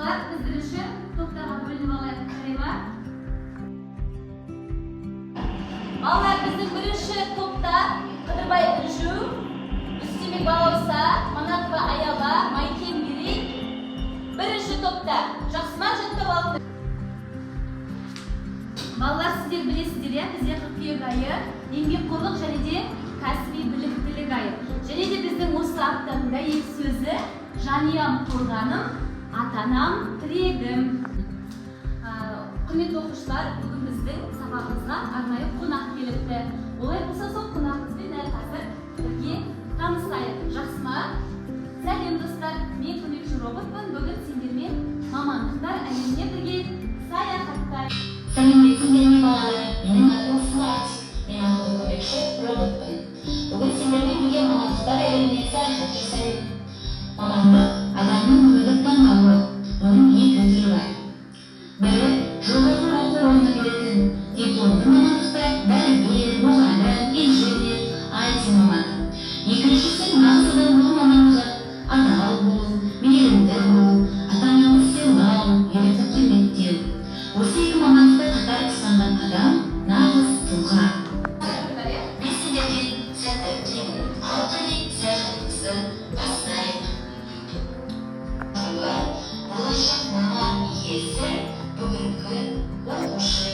Балалар, біз бірінші топтарға бөлініп алайық, қарай ма? Балалар, біздің бірінші топта Қыдырбай Үржу, Үстемек Балауса, Манатова Аяла, Майкен Бери. Бірінші топта. Жақсы ма, жаттап алыңдар? Балалар, сіздер білесіздер, бізде қыркүйек айы еңбекқорлық және де кәсіби біліктілік айы. Және де біздің осы аптаның дәйек сөзі жанұям қорғаным, ата-анам тірегім. Құрметті оқушылар, бүгін біздің сабағымызға арнайы қонақ келіпті. Олай болса, сол қонағымызбен дәл қазір бірге танысайық. Жақсы ма? Сәлем достар, мен көмекші роботпын. Бүгін сендермен мамандықтар әлеміне бірге саяхаттайық. Сәлеметсіздер балалар, менің атым Сымат, мен көмекші роботпын. Бүгін сендермен бірге мамандықтар әлеміне саяхат жасаймын. Мамандық адамның өмірлік таңдауы, оның екі түрі бар. Бірі жоғарғы оқу орнына беретін дипломды мамандықтар, дәрігер, мұғалім, инженер, IT мамандығы. Екіншісі нағыз адамның мамандығы, адал болу, мейірімді болу, ата-ананы сыйлау, ерекше құрметтеу. Осы екі мамандықты қатар ұстанған адам нағыз тұлға. Мен сендерге сәттілік тілеймін. Алтын сәттілікті бастайық. Болашақ маман иесі бүгінгі оқушы.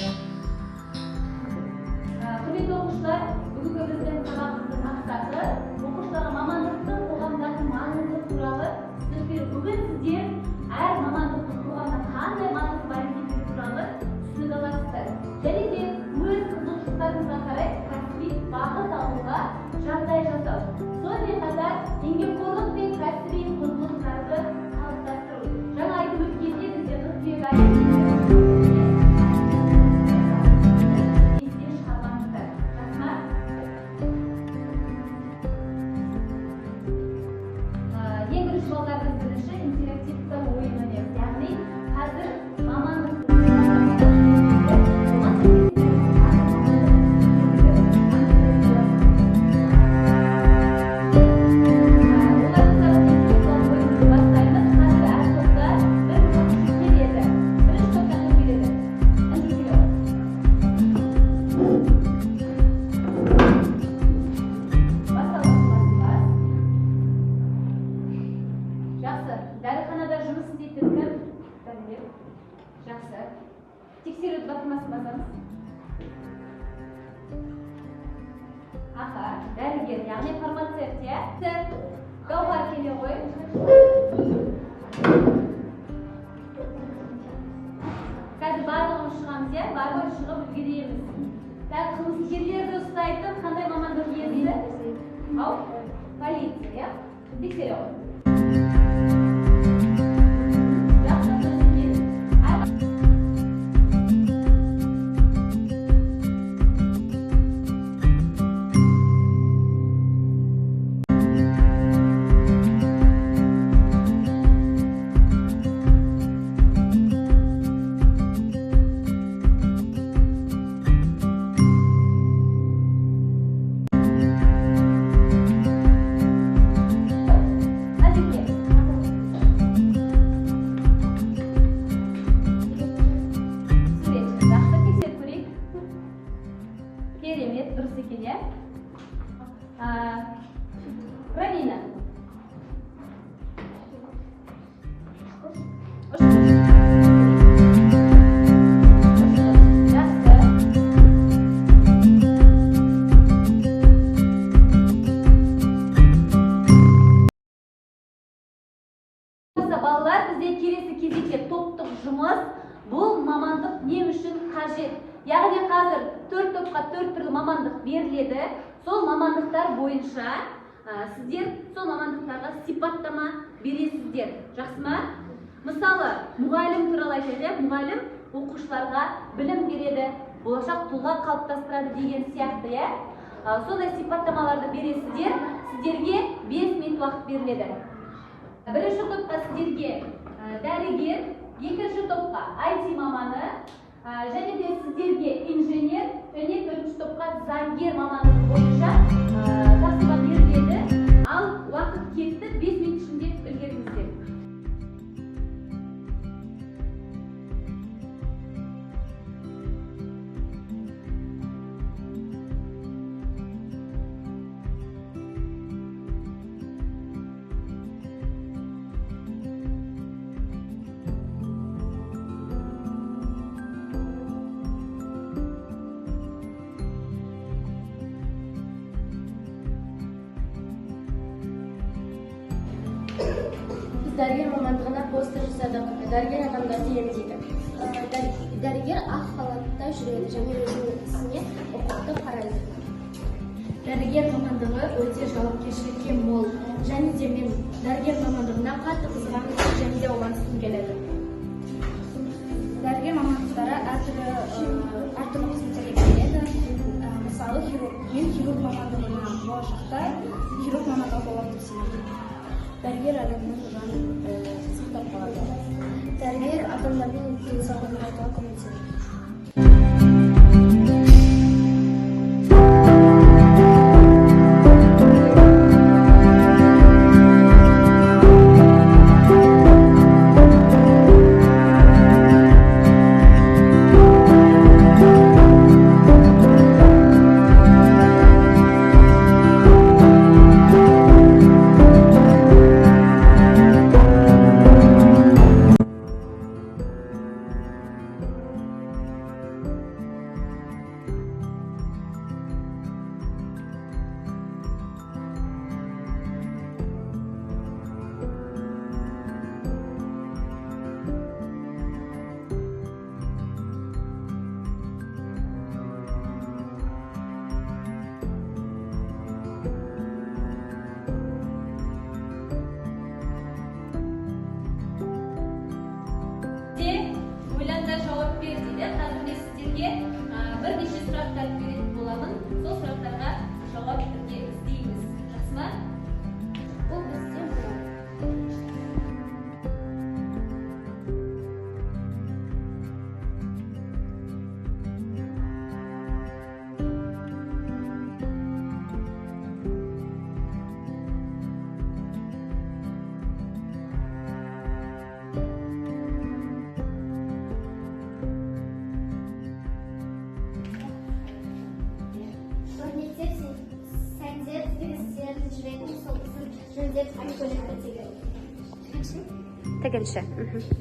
Құрметті оқушылар, бүгінгі біздің сабағымыздың мақсаты оқушыларға мамандықтың қоғамдағы маңызы туралы түсіндіру. Бүгін сіздер әр мамандықтың қоғамда қандай маңызы бар екендігі туралы түсінік аласыздар. Және де өз қызығушылықтарыңызға қарай кәсіби бағыт алуға жағдай жасау. Сонымен қатар еңбекқорлық пен кәсіби құндылықтарды қалыптастыру. Жаңа айтып өткенде бізде қыркүйек айы балалардың бірінші интерактивті ойын өнер. Яғни қазір мамандық дәріханада жұмыс істейтін кім? Дәрігер. Жақсы. Тексеруді батырмасын басамыз. Аха, дәрігер, яғни фармацевт, иә? Гаухар келе ғой. Қазір барлығымыз шығамыз, иә? Барлығымыз шығып үлгереміз. Қылмыскерлерді ұстайтын қандай мамандық иесі? Ау? Полиция, иә? Тексере ғой. Керемет, дұрыс екен, иә? Равина. Балалар, бізде келесі кезекте топтық жұмыс. Бұл мамандық не үшін қажет? Яғни қазір 4 топқа 4 түрлі мамандық беріледі. Сол мамандықтар бойынша сіздер сол мамандықтарға сипаттама бересіздер. Жақсы ма? Мысалы, мұғалім туралы айтайық. Мұғалім оқушыларға білім береді, болашақ тұлға қалыптастырады деген сияқты, иә? Сондай сипаттамаларды бересіздер. Сіздерге 5 минут уақыт беріледі. Бірінші топқа сіздерге дәрігер, екінші топқа IT маманы, және де сіздерге инженер, және төртінші топқа заңгер мамандығы бойынша тапсырма беріледі. Ал уақыт кетті, 5 минут ішінде үлгеріңіздер. дәрігер мамандығына постер жасадық. Дәрігер адамдарды емдейді. Дәрігер ақ халатта жүреді және өзінің ісіне ұқыпты қарайды. Дәрігер мамандығы өте жауапкершілікке мол. Және де мен дәрігер мамандығына қатты қызығамын және де оған түскім келеді. Дәрігер мамандықтары әртүрлі қызметтерге келеді. Мысалы, мен хирург мамандығына болашақта хирург мамандығы боламын деп сенемін. Дәрігер адамның жанын сақтап қалады. Дәрігер адамдардың денсаулығын нығайтуға көмектеседі. Ойланда жауап бер дейді. Қазір мен сіздерге бірнеше сұрақтар беретін боламын. Сол сұрақтарға жауап бірге іздейміз. Жақсы ма? Бұл бізде тігінші.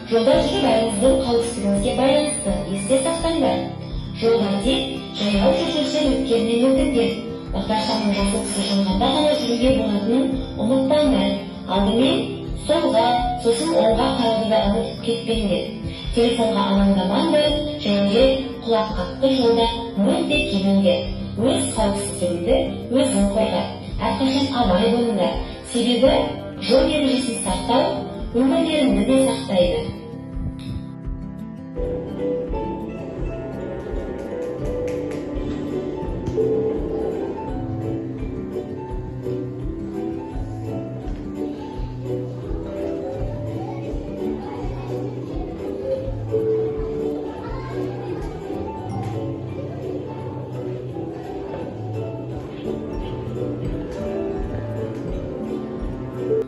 Жолда жүргеніңіздің қауіпсіздігіңізге байланысты есте сақтаңдар. Жолда тек жаяу жүргінші өткелінен өтіңдер. Орташаның жасы кісі жолғанда ғана жүруге болатынын ұмытпаңдар. Алдымен солға, сосын оңға қарауды да ұмытып кетпеңдер. Телефонға алаңдамаңдар және құлаққапты жолда мүлде кимеңдер. Өз қауіпсіздігіңді өзің қорға. Әрқашан абай болыңдар. Себебі жол ережесін сақтау өмірлеріңді де сақтайды.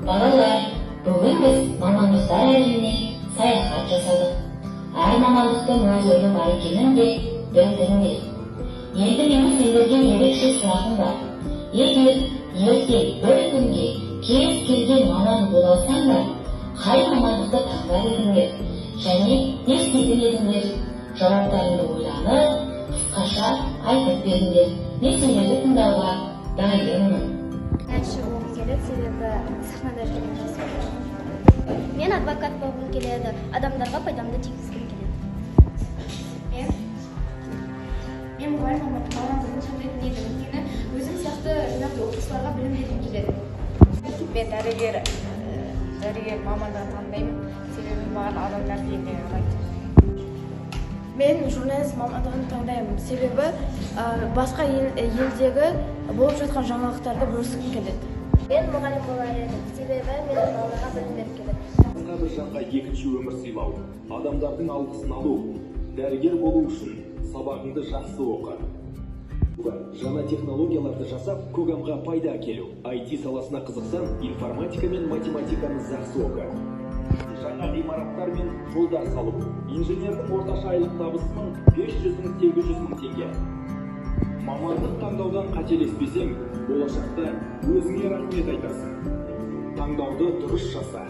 Балалар, бүгін біз мамандықтар әлеміне саяхат жасадық. Әр мамандықтың өз ойы бар екенін де білдіңдер. Енді менің сендерге ерекше сұрағым бар. Егер ертең бір күнге кез келген маман бола алсаңдар, қай мамандықты таңдар едіңдер және не істейтін едіңдер? Жауаптарыңды ойланып, қысқаша айтып беріңдер. Мен сендерді тыңдауға дайынмын. әнші болғым келеді, себебі сахнада жүрген жақсы. Мен адвокат болғым келеді, адамдарға пайдамды тигізгім келеді. Мен мұғалім мамандығын таңдайтын едім, өйткені өзім сияқты жинақты оқушыларға білім бергім келеді. Мен дәрігер мамандығын таңдаймын, себебі маған адамдарды емдеу ұнайды. Мен журналист мамандығын таңдаймын, себебі басқа елдегі болып жатқан жаңалықтарды бөліскім келеді. Мен мұғалім болар едім, себебі мен балаларға білім беріп келеді. Басқа бір жанға екінші өмір сыйлау, адамдардың алғысын алу, дәрігер болу үшін сабағыңды жақсы оқы. Жаңа технологияларды жасап, қоғамға пайда әкелу. IT саласына қызықсаң, информатика мен математиканы жақсы оқы. Жаңа ғимараттар мен жолдар салу. Инженердің орташа айлық табысы 500-800 мың теңге. Мамандық таңдаудан қателеспесең, болашақта өзіңе рахмет айтасың. Таңдауды дұрыс жаса.